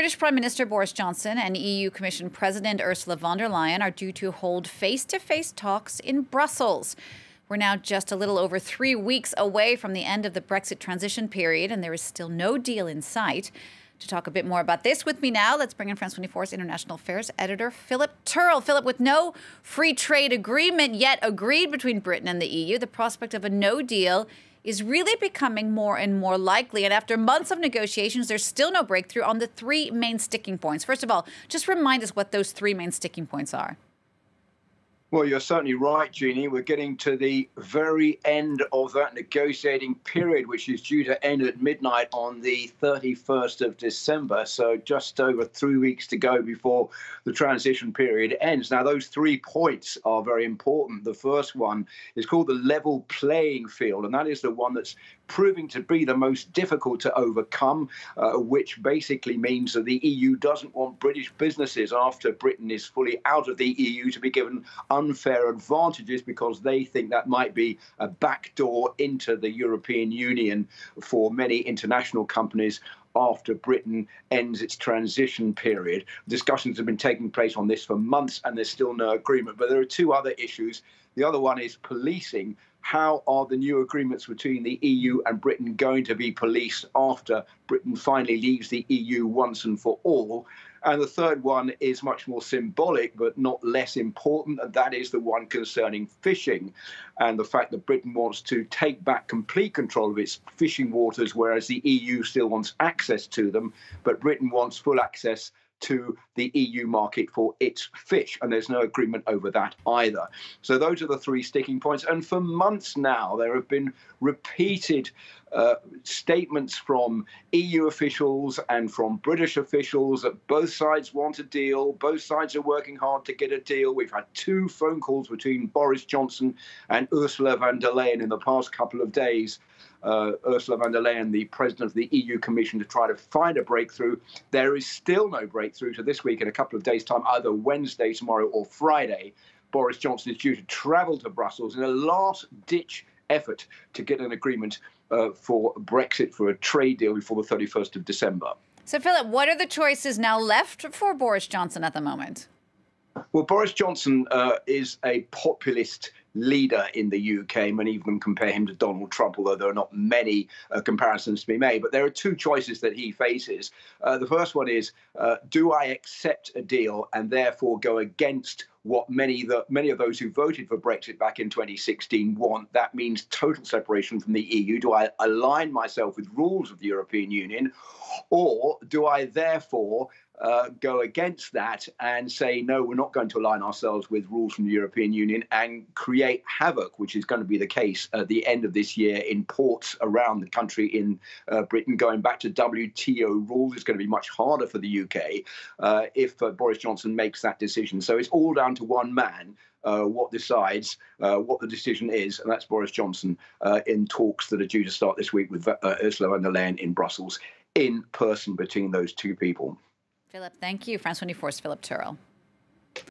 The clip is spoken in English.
British Prime Minister Boris Johnson and EU Commission President Ursula von der Leyen are due to hold face-to-face talks in Brussels. We're now just a little over 3 weeks away from the end of the Brexit transition period, and there is still no deal in sight. To talk a bit more about this with me now, let's bring in France 24's international affairs editor, Philip Turle. Philip, with no free trade agreement yet agreed between Britain and the EU, the prospect of a no deal is really becoming more and more likely. And after months of negotiations, there's still no breakthrough on the three main sticking points. First of all, just remind us what those three main sticking points are. Well, you're certainly right, Jeannie. We're getting to the very end of that negotiating period, which is due to end at midnight on the 31st of December. So just over 3 weeks to go before the transition period ends. Now, those 3 points are very important. The first one is called the level playing field, and that is the one that's proving to be the most difficult to overcome, which basically means that the EU doesn't want British businesses, after Britain is fully out of the EU, to be given unfair advantages, because they think that might be a backdoor into the European Union for many international companies after Britain ends its transition period. Discussions have been taking place on this for months, and there's still no agreement. But there are two other issues. The other one is policing. How are the new agreements between the EU and Britain going to be policed after Britain finally leaves the EU once and for all? And the third one is much more symbolic, but not less important, and that is the one concerning fishing and the fact that Britain wants to take back complete control of its fishing waters, whereas the EU still wants access to them, but Britain wants full access to the EU market for its fish, and there's no agreement over that either. So those are the three sticking points. And for months now, there have been repeated statements from EU officials and from British officials that both sides want a deal. Both sides are working hard to get a deal. We've had 2 phone calls between Boris Johnson and Ursula von der Leyen in the past couple of days. Ursula von der Leyen, the president of the EU Commission, to try to find a breakthrough. There is still no breakthrough to this week. In a couple of days' time, either Wednesday, tomorrow, or Friday, Boris Johnson is due to travel to Brussels in a last-ditch effort to get an agreement for Brexit, for a trade deal before the 31st of December. So, Philip, what are the choices now left for Boris Johnson at the moment? Well, Boris Johnson is a populist leader in the UK. Many of them compare him to Donald Trump, although there are not many comparisons to be made. But there are 2 choices that he faces. The first one is, do I accept a deal and therefore go against what many of those who voted for Brexit back in 2016 want? That means total separation from the EU. Do I align myself with rules of the European Union? Or do I therefore go against that and say, no, we're not going to align ourselves with rules from the European Union, and create havoc, which is going to be the case at the end of this year in ports around the country in Britain. Going back to WTO rules is going to be much harder for the UK if Boris Johnson makes that decision. So it's all down to one man what decides what the decision is, and that's Boris Johnson in talks that are due to start this week with Ursula von der Leyen in Brussels, in person between those 2 people. Philip, thank you. France 24's Philip Turle.